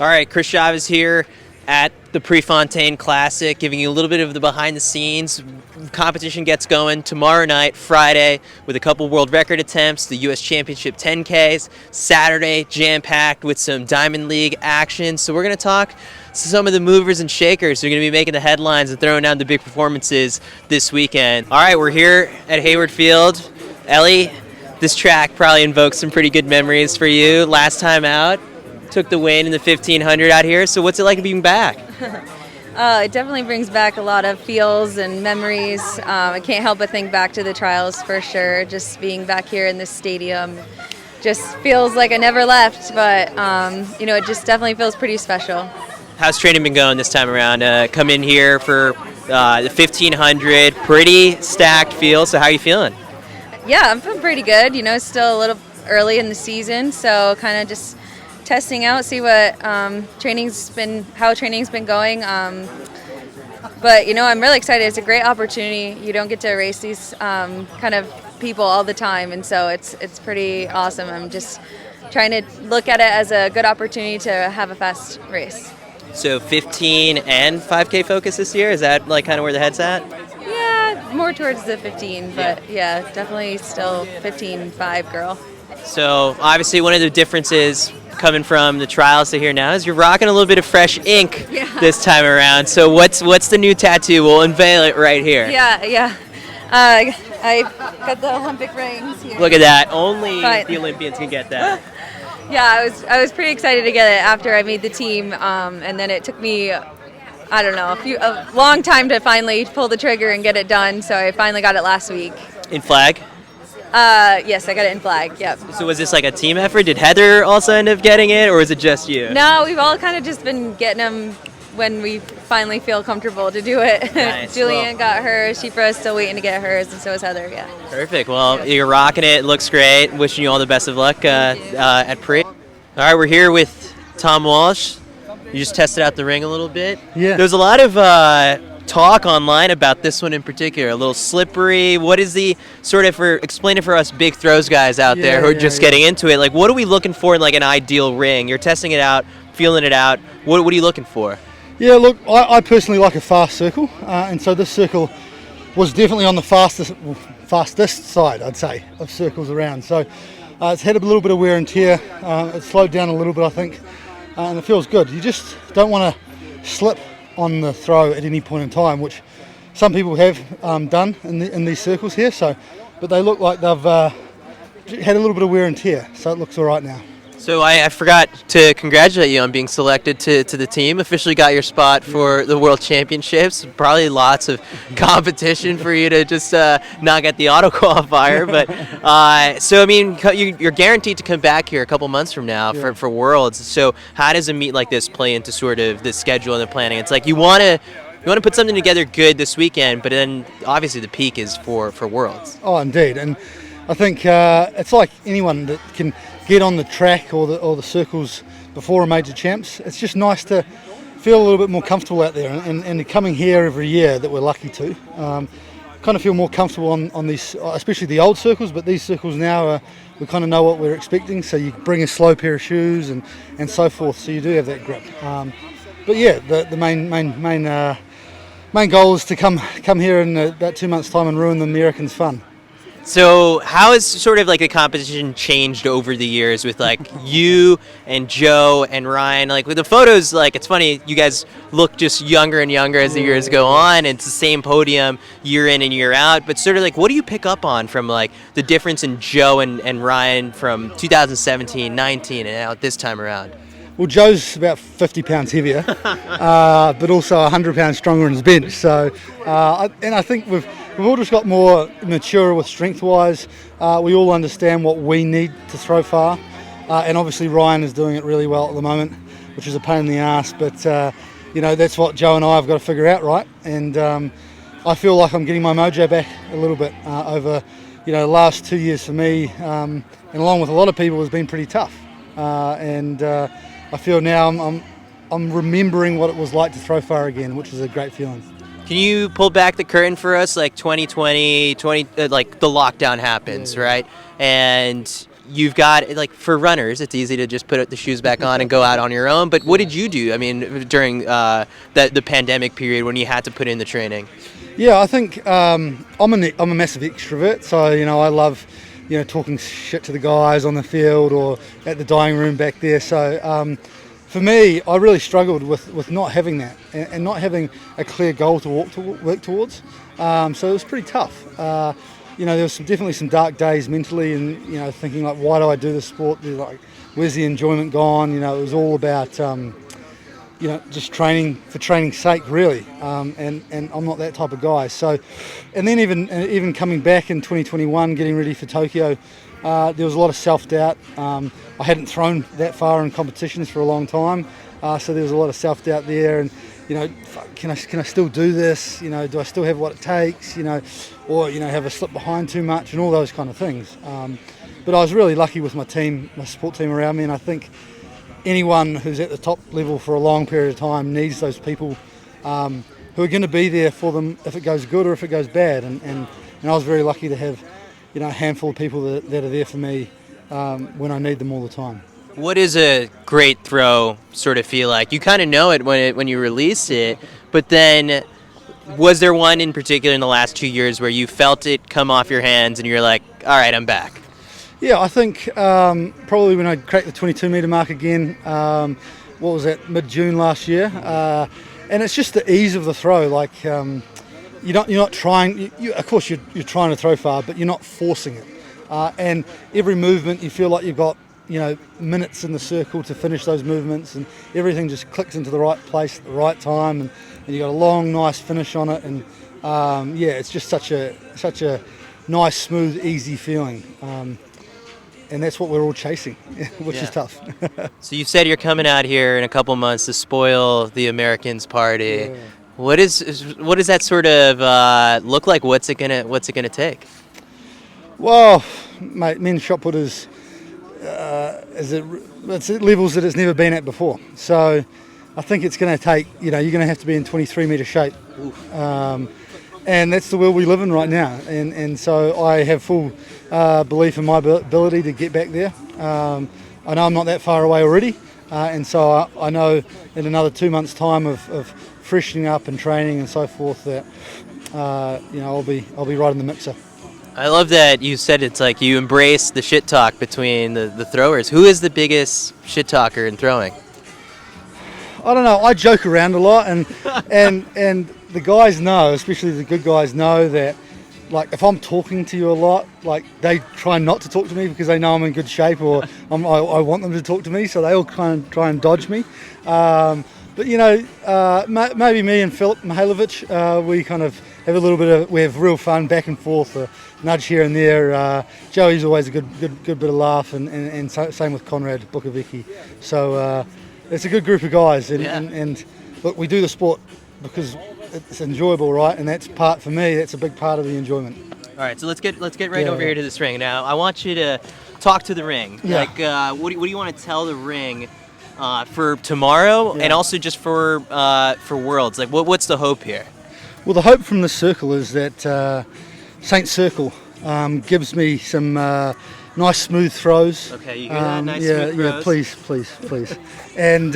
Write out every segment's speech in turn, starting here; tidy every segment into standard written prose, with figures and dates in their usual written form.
All right, Chris Chavez here at the Prefontaine Classic, giving you a little bit of the behind the scenes. Competition gets going tomorrow night, Friday, with a couple world record attempts, the U.S. Championship 10Ks. Saturday, jam-packed with some Diamond League action. So we're going to talk to some of the movers and shakers who are going to be making the headlines and throwing down the big performances this weekend. All right, we're here at Hayward Field. Ellie, this track probably invokes some pretty good memories for you. Last time out, took the win in the 1500 out here. So what's it like being back? It definitely brings back a lot of feels and memories. I can't help but think back to the trials for sure. Just being back here in this stadium just feels like I never left, but it just definitely feels pretty special. How's training been going this time around? Come in here for the 1500, pretty stacked field. So how are you feeling? Yeah, I'm feeling pretty good. It's still a little early in the season, so kind of just testing out, see what how training's been going. But I'm really excited. It's a great opportunity. You don't get to race these kind of people all the time, and so it's pretty awesome. I'm just trying to look at it as a good opportunity to have a fast race. So 15 and 5K focus this year? Is that like kind of where the head's at? Yeah, more towards the 15, but yeah, definitely still 15-5 girl. So obviously one of the differences coming from the trials to here now is you're rocking a little bit of fresh ink this time around. So what's the new tattoo? We'll unveil it right here. Yeah. I got the Olympic rings here. Look at that. Only the Olympians can get that. Yeah, I was pretty excited to get it after I made the team, and then it took me, I don't know, a long time to finally pull the trigger and get it done. So I finally got it last week. In flag? Yes, I got it in flag, yep. So was this like a team effort? Did Heather also end up getting it, or was it just you? No, we've all kind of just been getting them when we finally feel comfortable to do it. Nice. Julianne got hers, Shifra is still waiting to get hers, and so is Heather, yeah. Perfect. Well, you're rocking it. Looks great. Wishing you all the best of luck at Pre. All right, we're here with Tom Walsh. You just tested out the ring a little bit. Yeah. There's a lot of talk online about this one in particular, a little slippery. What is the sort of, explain it for us big throws guys out there who are just getting into it, like what are we looking for in like an ideal ring? You're testing it out, feeling it out. What are you looking for? Yeah, look, I personally like a fast circle, and so this circle was definitely on the fastest side, I'd say, of circles around. So it's had a little bit of wear and tear. It slowed down a little bit, I think, and it feels good. You just don't want to slip on the throw at any point in time, which some people have done in these circles here. So, but they look like they've had a little bit of wear and tear, so it looks all right now. So I forgot to congratulate you on being selected to the team. Officially got your spot for the World Championships. Probably lots of competition for you to just not get the auto qualifier. But so I mean, you're guaranteed to come back here a couple months from now for Worlds. So how does a meet like this play into sort of the schedule and the planning? It's like you want to put something together good this weekend, but then obviously the peak is for Worlds. Oh, indeed, and I think it's like anyone that can get on the track or the circles before a major champs. It's just nice to feel a little bit more comfortable out there, and coming here every year that we're lucky to, kind of feel more comfortable on these, especially the old circles. But these circles now, we kind of know what we're expecting. So you bring a slow pair of shoes and so forth. So you do have that grip. But yeah, the main goal is to come here in about 2 months' time and ruin the Americans' fun. So how has sort of like the competition changed over the years with like you and Joe and Ryan? Like with the photos, like it's funny, you guys look just younger and younger as the years go on. It's the same podium year in and year out. But sort of like, what do you pick up on from like the difference in Joe and Ryan from 2017, 19, and out this time around? Well, Joe's about 50 pounds heavier, but also 100 pounds stronger in his bench. So, and I think we've all just got more mature with strength-wise. We all understand what we need to throw far, and obviously Ryan is doing it really well at the moment, which is a pain in the ass. But that's what Joe and I have got to figure out, right? And I feel like I'm getting my mojo back a little bit over, the last 2 years for me, and along with a lot of people, has been pretty tough, and I feel now I'm remembering what it was like to throw far again, which is a great feeling. Can you pull back the curtain for us, like 2020, like the lockdown happens, right? And you've got, like, for runners, it's easy to just put the shoes back on and go out on your own. But what did you do? I mean, during the pandemic period when you had to put in the training? Yeah, I think I'm a massive extrovert, so I love talking shit to the guys on the field or at the dining room back there. So for me, I really struggled with not having that and not having a clear goal to work towards. So it was pretty tough. There was definitely some dark days mentally, and thinking like, why do I do this sport? Like, where's the enjoyment gone? It was all about just training for training's sake, really. And I'm not that type of guy. So, and then even coming back in 2021, getting ready for Tokyo, there was a lot of self-doubt. I hadn't thrown that far in competitions for a long time, so there was a lot of self-doubt there. And can I still do this? Do I still have what it takes? Or have I slipped behind too much and all those kind of things. But I was really lucky with my team, my support team around me, and I think anyone who's at the top level for a long period of time needs those people who are going to be there for them if it goes good or if it goes bad. And I was very lucky to have a handful of people that are there for me when I need them all the time. What does a great throw sort of feel like? You kind of know it when you release it, but then was there one in particular in the last 2 years where you felt it come off your hands and you're like, all right, I'm back? Yeah, I think probably when I cracked the 22-metre mark again, what was that, mid-June last year? And it's just the ease of the throw. Like, you're not trying, of course you're trying to throw far, but you're not forcing it. And every movement you feel like you've got minutes in the circle to finish those movements, and everything just clicks into the right place at the right time, and you got a long, nice finish on it, and it's just such a nice, smooth, easy feeling, and that's what we're all chasing, which is tough. So you said you're coming out here in a couple months to spoil the Americans party. Yeah. What does that sort of look like? What's it gonna take? Well, mate, men's shot putters. It's at levels that it's never been at before. So I think it's going to take, you're going to have to be in 23-metre shape. And that's the world we live in right now. And so I have full belief in my ability to get back there. I know I'm not that far away already. And so I know in another 2 months' time of freshening up and training and so forth that, I'll be right in the mixer. I love that you said it's like you embrace the shit talk between the throwers. Who is the biggest shit talker in throwing? I don't know. I joke around a lot, and the guys know, especially the good guys know that, like, if I'm talking to you a lot, like, they try not to talk to me because they know I'm in good shape, or I want them to talk to me, so they all kind of try and dodge me. But maybe me and Philip Mihailovic, we kind of have a little bit of, we have real fun back and forth, a nudge here and there. Joey's always a good bit of laugh, and same with Conrad Bukovic. So it's a good group of guys, and look, we do the sport because it's enjoyable, right? And that's part, for me, that's a big part of the enjoyment. All right, so let's get right over here to this ring. Now, I want you to talk to the ring. Yeah. Like, what do you want to tell the ring for tomorrow, and also just for Worlds? Like, what's the hope here? Well, the hope from the circle is that Saint Circle gives me some nice smooth throws. Okay, you hear that? Nice smooth throws? Please. And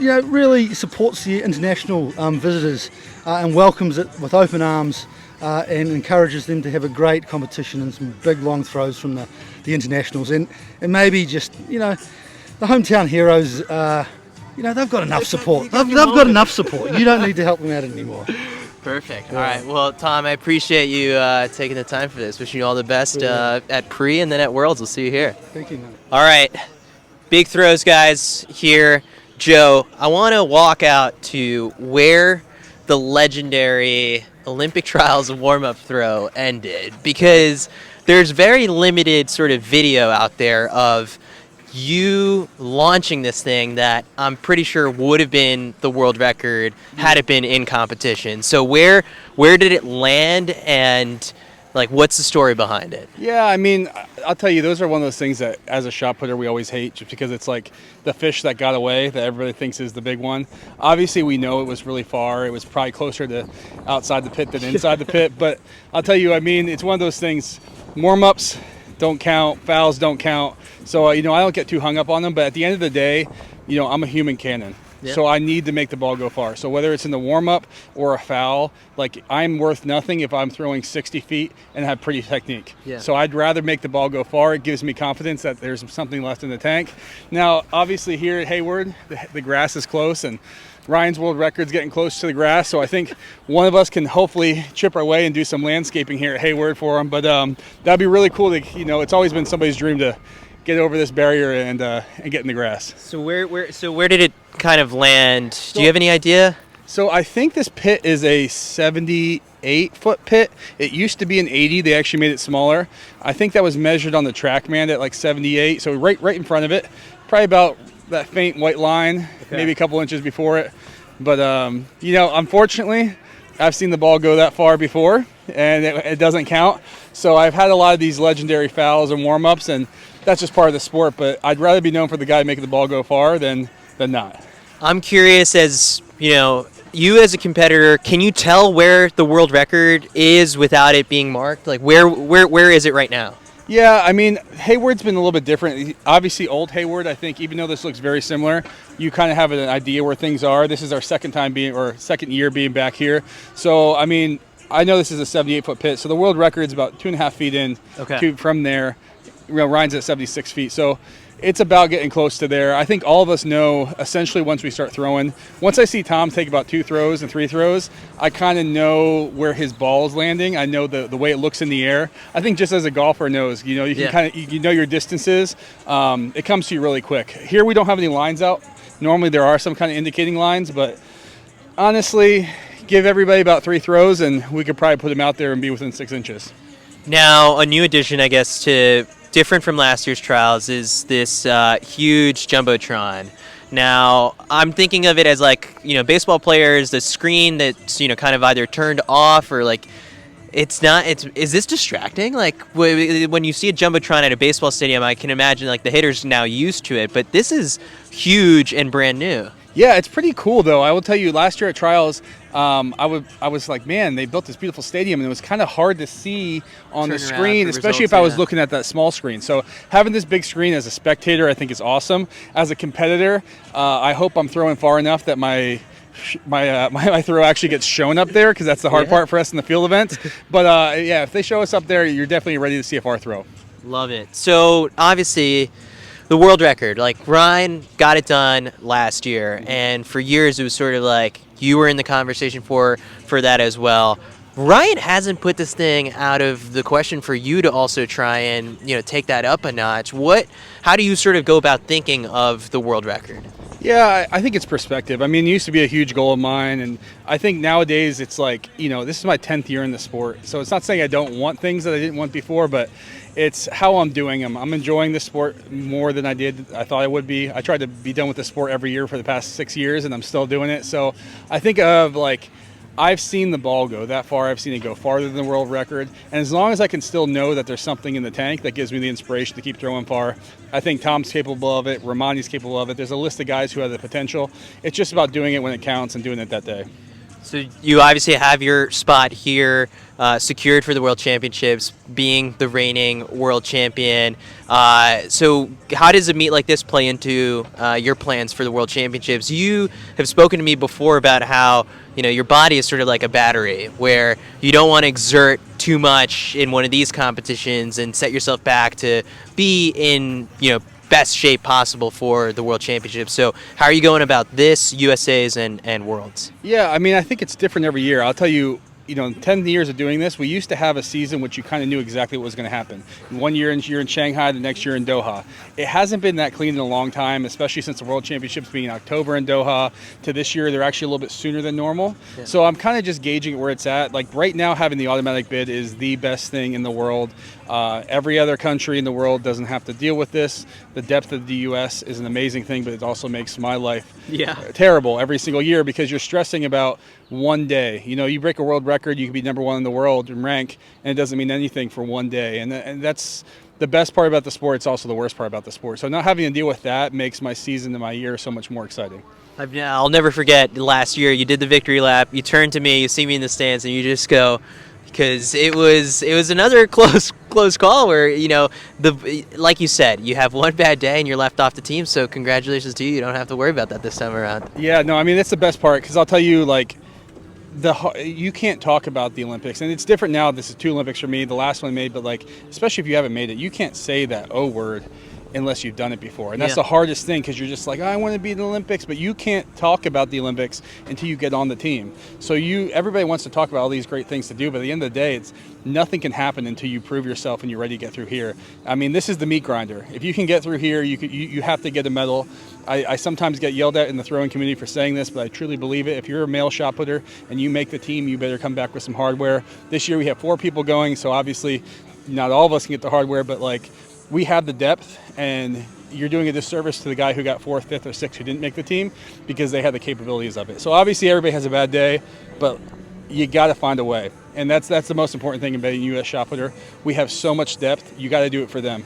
really supports the international visitors and welcomes it with open arms and encourages them to have a great competition and some big long throws from the internationals, and maybe just the hometown heroes. They've got enough support. They've got enough support. You don't need to help them out anymore. Perfect. All right. Well, Tom, I appreciate you taking the time for this. Wishing you all the best at Pre and then at Worlds. We'll see you here. Thank you, man. All right. Big throws, guys, here. Joe, I want to walk out to where the legendary Olympic trials warm-up throw ended, because there's very limited sort of video out there of you launching this thing that I'm pretty sure would have been the world record had it been in competition. So where did it land, and like, what's the story behind it? Yeah, I mean, I'll tell you, those are one of those things that as a shot putter we always hate, just because it's like the fish that got away that everybody thinks is the big one. Obviously we know it was really far. It was probably closer to outside the pit than inside the pit, but I'll tell you, I mean, it's one of those things, warm-ups, don't count, fouls don't count. So, you know, I don't get too hung up on them. But at the end of the day, you know, I'm a human cannon. Yeah. So I need to make the ball go far. So whether it's in the warm-up or a foul, like I'm worth nothing if I'm throwing 60 feet and have pretty technique. Yeah. So I'd rather make the ball go far. It gives me confidence that there's something left in the tank. Now, obviously here at Hayward, the grass is close, and Ryan's world record's getting close to the grass. So I think one of us can hopefully chip our way and do some landscaping here at Hayward for him. But that'd be really cool to, you know, it's always been somebody's dream to get over this barrier and get in the grass. So where did it kind of land? Do you have any idea? So I think this pit is a 78-foot pit. It used to be an 80. They actually made it smaller. I think that was measured on the TrackMan at like 78. So right in front of it, probably about that faint white line, maybe a couple inches before it. But you know, unfortunately, I've seen the ball go that far before, and it doesn't count. So I've had a lot of these legendary fouls and warm-ups, and that's just part of the sport. But I'd rather be known for the guy making the ball go far than not. I'm curious, as you know, you as a competitor, can you tell where the world record is without it being marked? Like where is it right now? Yeah, I mean, Hayward's been a little bit different. Obviously, old Hayward, I think, even though this looks very similar, you kind of have an idea where things are. This is our second year being back here. So, I mean, I know this is a 78-foot pit. So the world record's about 2.5 feet in. From there, you know, Ryan's at 76 feet. So it's about getting close to there. I think all of us know, essentially, once we start throwing. Once I see Tom take about 2 throws and 3 throws, I kind of know where his ball's landing. I know the way it looks in the air. I think just as a golfer knows, you know, you can kind of, you know your distances. It comes to you really quick. Here we don't have any lines out. Normally there are some kind of indicating lines, but honestly, give everybody about 3 throws and we could probably put them out there and be within 6 inches. Now, a new addition, I guess, to different from last year's trials is this huge jumbotron. Now, I'm thinking of it as like, you know, baseball players, the screen that's, you know, kind of either turned off or like is this distracting? Like when you see a jumbotron at a baseball stadium, I can imagine like the hitter's now used to it, but this is huge and brand new. Yeah, it's pretty cool though. I will tell you, last year at trials, I was like, man, they built this beautiful stadium, and it was kind of hard to see on the screen, especially if I was looking at that small screen. So having this big screen as a spectator, I think is awesome. As a competitor, I hope I'm throwing far enough that my throw actually gets shown up there, because that's the hard part for us in the field events. But yeah, if they show us up there, you're definitely ready to see a far throw. Love it. So obviously, the world record, like Ryan got it done last year, and for years it was sort of like you were in the conversation for that as well. Ryan hasn't put this thing out of the question for you to also try and, you know, take that up a notch. How do you sort of go about thinking of the world record? Yeah, I think it's perspective. I mean, it used to be a huge goal of mine, and I think nowadays it's like, you know, this is my 10th year in the sport. So it's not saying I don't want things that I didn't want before, but it's how I'm doing them. I'm enjoying the sport more than I thought I would be. I tried to be done with the sport every year for the past 6 years, and I'm still doing it. So I think of like, I've seen the ball go that far. I've seen it go farther than the world record. And as long as I can still know that there's something in the tank that gives me the inspiration to keep throwing far, I think Tom's capable of it. Romani's capable of it. There's a list of guys who have the potential. It's just about doing it when it counts and doing it that day. So you obviously have your spot here secured for the World Championships, being the reigning world champion. So how does a meet like this play into your plans for the World Championships? You have spoken to me before about how, you know, your body is sort of like a battery, where you don't want to exert too much in one of these competitions and set yourself back to be in, you know, best shape possible for the World Championships. So how are you going about this, USA's and Worlds? Yeah, I mean, I think it's different every year. I'll tell you, you know, in 10 years of doing this, we used to have a season which you kind of knew exactly what was going to happen. One year you're in Shanghai, the next year in Doha. It hasn't been that clean in a long time, especially since the World Championships being in October in Doha, to this year they're actually a little bit sooner than normal. Yeah. So I'm kind of just gauging where it's at. Like right now, having the automatic bid is the best thing in the world. Every other country in the world doesn't have to deal with this. The depth of the U.S. is an amazing thing, but it also makes my life terrible every single year, because you're stressing about one day. You know, you break a world record, you can be number 1 in the world and rank, and it doesn't mean anything for one day. And that's the best part about the sport. It's also the worst part about the sport. So not having to deal with that makes my season and my year so much more exciting. I'll never forget last year, you did the victory lap, you turned to me, you see me in the stands, and you just go, because it was another close call where, you know, like you said, you have one bad day and you're left off the team. So congratulations to you. You don't have to worry about that this time around. Yeah, no, I mean, that's the best part, because I'll tell you, like, you can't talk about the Olympics, and it's different now. This is 2 Olympics for me, the last one I made, but like, especially if you haven't made it, you can't say that O word unless you've done it before, and that's the hardest thing, because you're just like, oh, I want to be in the Olympics, but you can't talk about the Olympics until you get on the team. So everybody wants to talk about all these great things to do, but at the end of the day, nothing can happen until you prove yourself and you're ready to get through here. I mean, this is the meat grinder. If you can get through here, you have to get a medal. I sometimes get yelled at in the throwing community for saying this, but I truly believe it. If you're a male shot putter and you make the team, you better come back with some hardware. This year we have 4 people going, so obviously not all of us can get the hardware, but like, we have the depth, and you're doing a disservice to the guy who got 4th, 5th, or 6th who didn't make the team, because they had the capabilities of it. So obviously everybody has a bad day, but you got to find a way, and that's the most important thing about a U.S. shot putter. We have so much depth. You got to do it for them.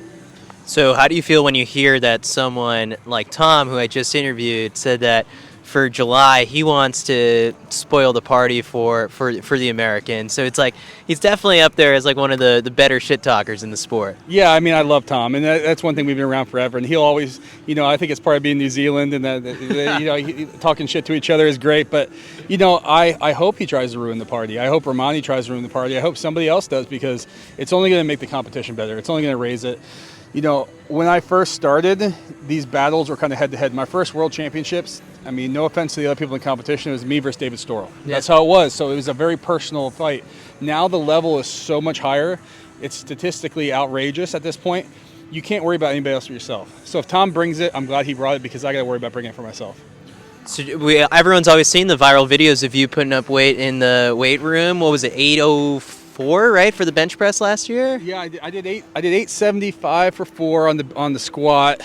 So how do you feel when you hear that someone like Tom, who I just interviewed, said that for July he wants to spoil the party for the Americans? So it's like he's definitely up there as like one of the better shit talkers in the sport. Yeah, I mean, I love Tom, and that's one thing. We've been around forever, and he'll always, you know, I think it's part of being New Zealand, and that you know, talking shit to each other is great, but you know, I hope he tries to ruin the party. I hope Romani tries to ruin the party. I hope somebody else does, because it's only going to make the competition better. It's only going to raise it. You know, when I first started, these battles were kind of head-to-head. My first World Championships, I mean, no offense to the other people in the competition, it was me versus David Storrell. Yeah. That's how it was. So it was a very personal fight. Now the level is so much higher. It's statistically outrageous at this point. You can't worry about anybody else for yourself. So if Tom brings it, I'm glad he brought it, because I got to worry about bringing it for myself. So everyone's always seen the viral videos of you putting up weight in the weight room. What was it, 804, right, for the bench press last year? Yeah, I did 875 for 4 on the squat.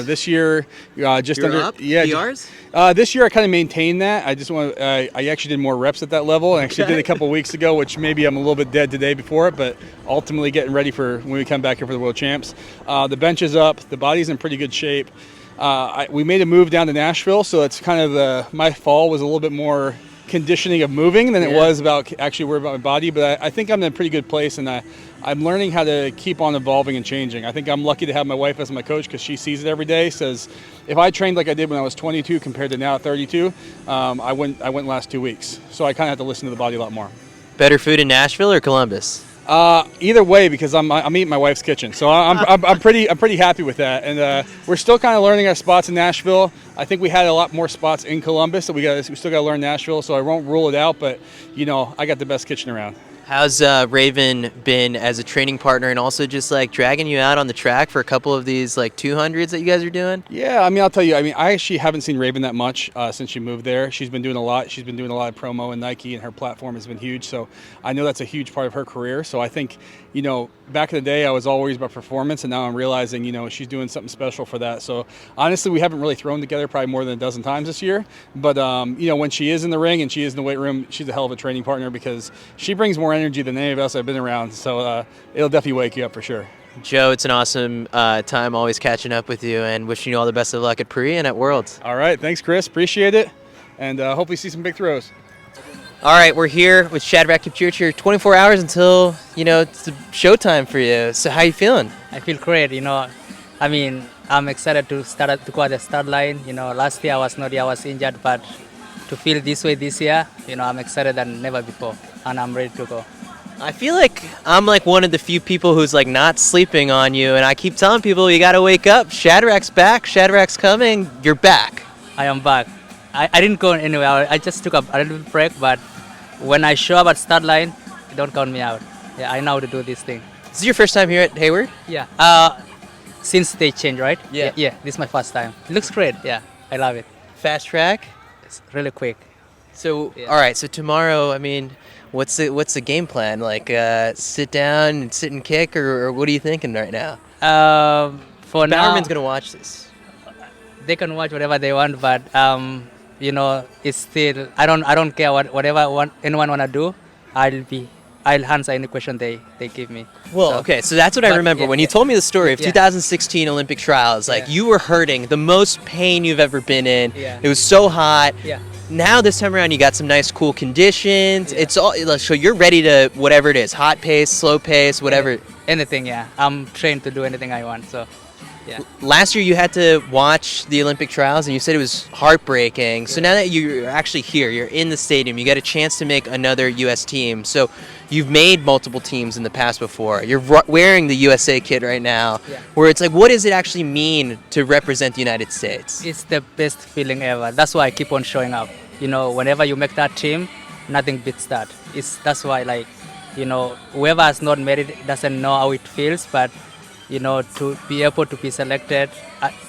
This year, just You're under up? yeah. PRs? This year I kind of maintained that. I actually did more reps at that level. I actually did a couple weeks ago, which maybe I'm a little bit dead today before it, but ultimately getting ready for when we come back here for the World Champs. The bench is up. The body's in pretty good shape. We made a move down to Nashville, so it's kind of my fall was a little bit more conditioning of moving than it was about actually worried about my body, but I think I'm in a pretty good place, and I'm learning how to keep on evolving and changing. I think I'm lucky to have my wife as my coach, because she sees it every day. Says if I trained like I did when I was 22 compared to now at 32, I wouldn't last 2 weeks. So I kind of have to listen to the body a lot more. Better food in Nashville or Columbus? Either way, because I'm eating my wife's kitchen, so I'm pretty happy with that. And we're still kind of learning our spots in Nashville. I think we had a lot more spots in Columbus, so we still got to learn Nashville. So I won't rule it out, but you know, I got the best kitchen around. How's Raven been as a training partner, and also just like dragging you out on the track for a couple of these like 200s that you guys are doing? Yeah, I mean, I'll tell you, I mean, I actually haven't seen Raven that much since she moved there. She's been doing a lot. She's been doing a lot of promo in Nike, and her platform has been huge. So I know that's a huge part of her career. So I think, you know, back in the day, I was always about performance, and now I'm realizing, you know, she's doing something special for that. So honestly, we haven't really thrown together probably more than a dozen times this year. But, you know, when she is in the ring and she is in the weight room, she's a hell of a training partner, because she brings more energy than any of us I've been around. So it'll definitely wake you up for sure. Joe, it's an awesome time always catching up with you, and wishing you all the best of luck at Purrier and at Worlds. All right. Thanks, Chris. Appreciate it. And hopefully see some big throws. All right, we're here with Shadrack Kipchirchir. 24 hours until, you know, it's the showtime for you. So how you feeling? I feel great, you know. I mean, I'm excited to go at the start line. You know, last year I was not here, I was injured, but to feel this way this year, you know, I'm excited than never before, and I'm ready to go. I feel like I'm like one of the few people who's like not sleeping on you, and I keep telling people you gotta wake up. Shadrack's back, Shadrack's coming, you're back. I am back. I didn't go anywhere. I just took a little break, but when I show up at start line, don't count me out. Yeah, I know how to do this thing. This is your first time here at Hayward? Yeah. Since they changed, right? Yeah. Yeah, this is my first time. It looks great. Yeah, I love it. Fast track? It's really quick. So, Yeah. all right, so tomorrow, I mean, what's the game plan? Like, sit down and sit and kick, or what are you thinking right now? For now, Bowerman's going to watch this. they can watch whatever they want, but you know, it's still I don't care whatever anyone wanna do. I'll answer any question they give me. Well, So- okay, so that's what I but remember. yeah, When you yeah. told me the story of Yeah. 2016 Olympic trials, like Yeah. you were hurting, the most pain you've ever been in. Yeah. It was so hot. Yeah. Now this time around, you got some nice, cool conditions. It's all so you're ready to whatever it is, hot pace, slow pace, whatever. Anything, yeah. I'm trained to do anything I want. So, yeah. Last year, you had to watch the Olympic trials, and you said it was heartbreaking. So now that you're actually here, you're in the stadium, you got a chance to make another U.S. team. So you've made multiple teams in the past before. You're wearing the USA kit right now, where it's like, what does it actually mean to represent the United States? It's the best feeling ever. That's why I keep on showing up. You know, whenever you make that team, nothing beats that. That's why, like, you know, whoever has not made it doesn't know how it feels, but you know, to be able to be selected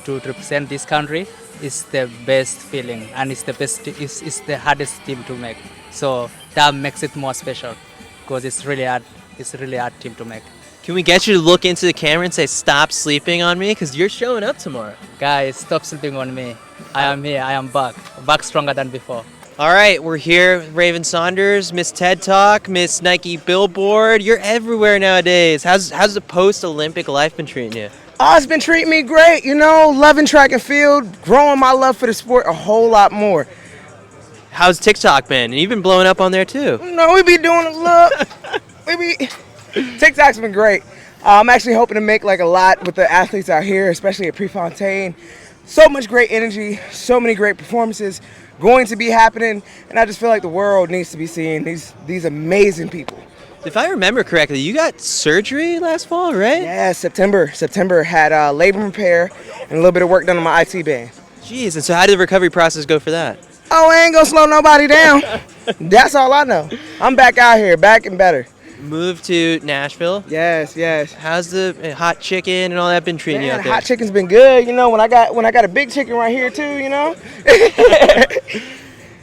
to represent this country is the best feeling, and it's the hardest team to make. So that makes it more special, because it's really hard. It's a really hard team to make. Can we get you to look into the camera and say, stop sleeping on me? Because you're showing up tomorrow. Guys, stop sleeping on me. I am here. I am back stronger than before. All right, we're here with Raven Saunders, Miss TED Talk, Miss Nike Billboard. You're everywhere nowadays. How's the post-Olympic life been treating you? Oh, it's been treating me great, you know, loving track and field, growing my love for the sport a whole lot more. How's TikTok been? And you've been blowing up on there too. No, we be doing a little, TikTok's been great. I'm actually hoping to make like a lot with the athletes out here, especially at Prefontaine. So much great energy, so many great performances going to be happening, and I just feel like the world needs to be seeing these amazing people. If I remember correctly, you got surgery last fall, right? Yeah, September had labor repair and a little bit of work done on my IT band. Jeez, and so how did the recovery process go for that? Oh, I ain't gonna slow nobody down. That's all I know. I'm back out here, back and better. Moved to Nashville. Yes. How's the hot chicken and all that been treating you out there? Hot chicken's been good, you know. When I got a big chicken right here too, you know.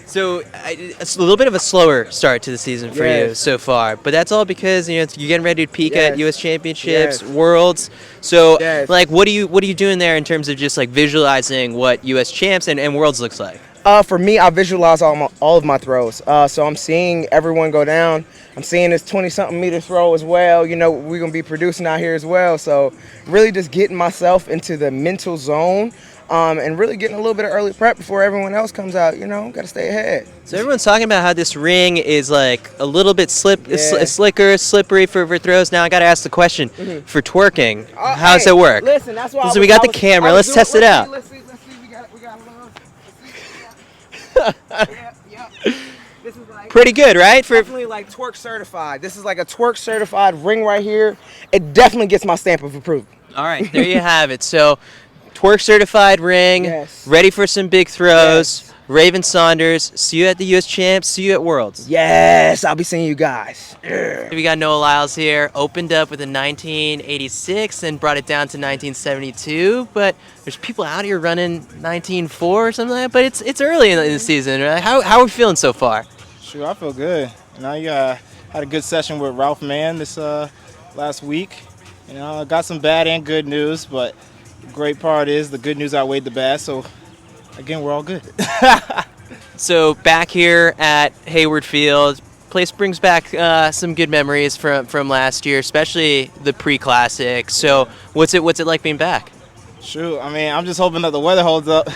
So it's a little bit of a slower start to the season for you so far, but that's all because you're getting ready to peak at U.S. Championships, Worlds. So like, what are you doing there in terms of just like visualizing what U.S. Champs and Worlds looks like? For me, I visualize all of my throws. So I'm seeing everyone go down. I'm seeing this 20-something meter throw as well. You know, we're going to be producing out here as well. So really just getting myself into the mental zone and really getting a little bit of early prep before everyone else comes out. You know, got to stay ahead. So everyone's talking about how this ring is like a little bit slicker, slippery for throws. Now I got to ask the question, for twerking, how does it work? Listen, that's why. So we got the camera. Let's test it out. Let's see. We got a little. This is like pretty good, right? Definitely like twerk certified. This is like a twerk certified ring right here. It definitely gets my stamp of approval. All right, there you have it. So, twerk certified ring, ready for some big throws. Raven Saunders, see you at the U.S. Champs, see you at Worlds. Yes, I'll be seeing you guys. We got Noah Lyles here, opened up with a 1986 and brought it down to 1972, but there's people out here running 1904 or something like that, but it's early in the season, right? How are we feeling so far? Sure, I feel good. You know, you had a good session with Ralph Mann this last week. You know, I got some bad and good news, but the great part is the good news outweighed the bad, so again, we're all good. So back here at Hayward Field, place brings back some good memories from last year, especially the pre-classic. So what's it like being back? Sure. I mean, I'm just hoping that the weather holds up.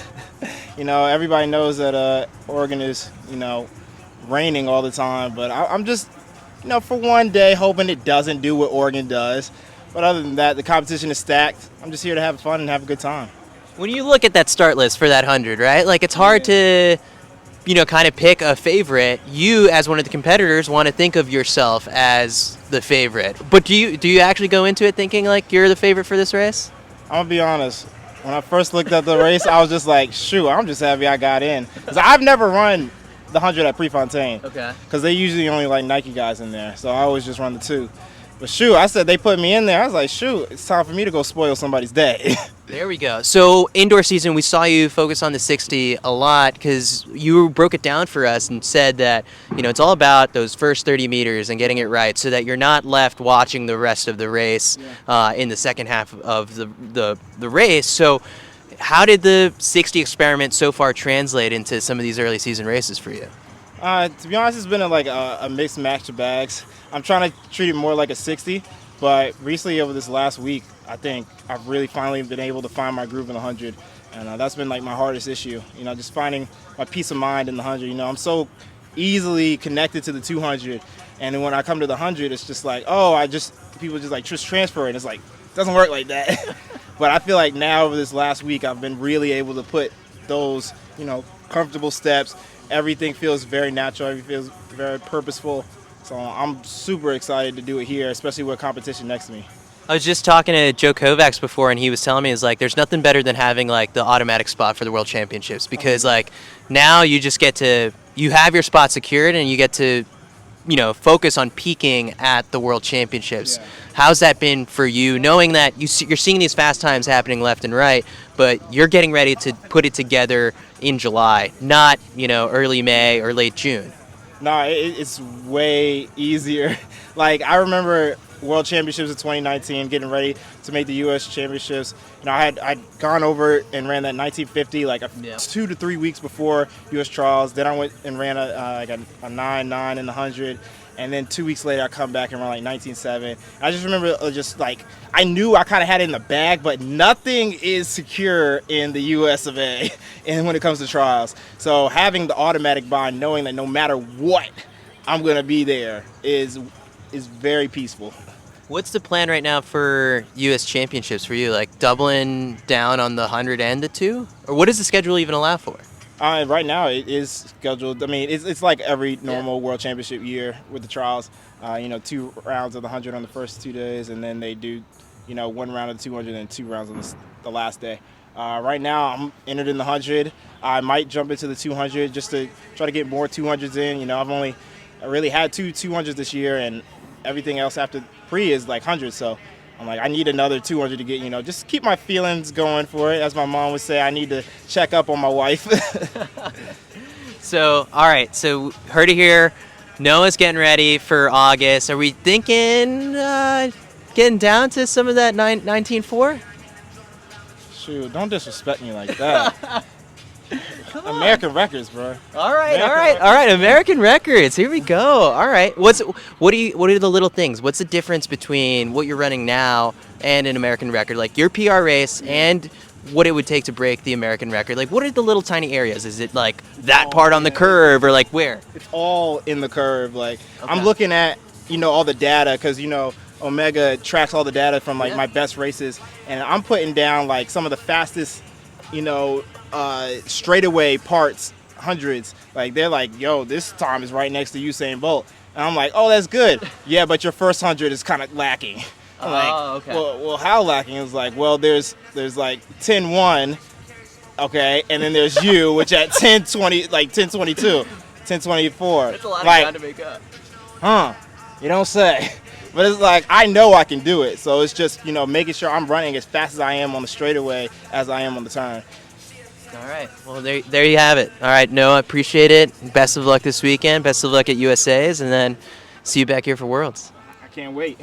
You know, everybody knows that Oregon is, you know, raining all the time, but I'm just, you know, for one day hoping it doesn't do what Oregon does. But other than that, the competition is stacked. I'm just here to have fun and have a good time. When you look at that start list for that 100, right? Like, it's hard to, you know, kind of pick a favorite. You, as one of the competitors, want to think of yourself as the favorite. But do you actually go into it thinking like you're the favorite for this race? I'm gonna be honest. When I first looked at the race, I was just like, shoot, I'm just happy I got in. Because I've never run the 100 at Prefontaine. Okay. Because they usually only like Nike guys in there. So I always just run the 2. But shoot, I said they put me in there. I was like, shoot, it's time for me to go spoil somebody's day. There we go. So indoor season, we saw you focus on the 60 a lot because you broke it down for us and said that, you know, it's all about those first 30 meters and getting it right so that you're not left watching the rest of the race in the second half of the race. So how did the 60 experiment so far translate into some of these early season races for you? To be honest, it's been a mixed match of bags. I'm trying to treat it more like a 60, but recently over this last week, I think I've really finally been able to find my groove in the 100. And that's been like my hardest issue, just finding my peace of mind in the 100. I'm so easily connected to the 200, and then when I come to the 100, it's just like, people just like transfer it. It's like, it doesn't work like that. But I feel like now over this last week, I've been really able to put those, comfortable steps. Everything feels very natural. Everything feels very purposeful. So I'm super excited to do it here, especially with competition next to me. I was just talking to Joe Kovacs before, and he was telling me, there's nothing better than having like the automatic spot for the World Championships, because like now you just get to, you have your spot secured and you get to, focus on peaking at the World Championships. Yeah. How's that been for you, knowing that you're seeing these fast times happening left and right, but you're getting ready to put it together in July, not, early May or late June? No, it's way easier. Like, I remember World Championships in 2019, getting ready to make the U.S. Championships. I'd gone over and ran that 1950 like 2 to 3 weeks before U.S. trials. Then I went and ran a 9.9 in the 100. And then 2 weeks later, I come back and run like 19.7. I just remember I knew I kind of had it in the bag, but nothing is secure in the US of A and when it comes to trials. So having the automatic bond, knowing that no matter what, I'm going to be there is very peaceful. What's the plan right now for U.S. Championships for you? Like doubling down on the 100 and the 2? Or what does the schedule even allow for? Right now it is scheduled. I mean, it's like every normal World Championship year with the trials. 2 rounds of the 100 on the first 2 days, and then they do, 1 round of the 200 and 2 rounds on the last day. Right now I'm entered in the 100. I might jump into the 200 just to try to get more 200s in. I really had 2 200s this year, and everything else after pre is like 100. So I'm like, I need another 200 to get, just keep my feelings going for it. As my mom would say, I need to check up on my wife. So, all right. So, heard it here. Noah's getting ready for August. Are we thinking getting down to some of that 19.4? Shoot, don't disrespect me like that. American records, bro. All right. American records. Here we go. All right. What are the little things? What's the difference between what you're running now and an American record? Like your PR race and what it would take to break the American record. Like, what are the little tiny areas? Is it like that part on the curve, or like where? It's all in the curve. Like, okay. I'm looking at, all the data, because, Omega tracks all the data from like my best races, and I'm putting down like some of the fastest, straightaway parts, hundreds. Like, they're like, yo, this time is right next to Usain Bolt. And I'm like, oh, that's good. Yeah, but your first 100 is kind of lacking. I'm okay. Well, how lacking? It's like, well, there's like 10.1, okay, and then there's you, which at 10.20, like 10.22, 10.24. That's a lot of like, ground to make up. Huh? You don't say. But it's like, I know I can do it. So it's just, making sure I'm running as fast as I am on the straightaway as I am on the turn. All right. Well, there you have it. All right, Noah, appreciate it. Best of luck this weekend. Best of luck at USA's, and then see you back here for Worlds. I can't wait.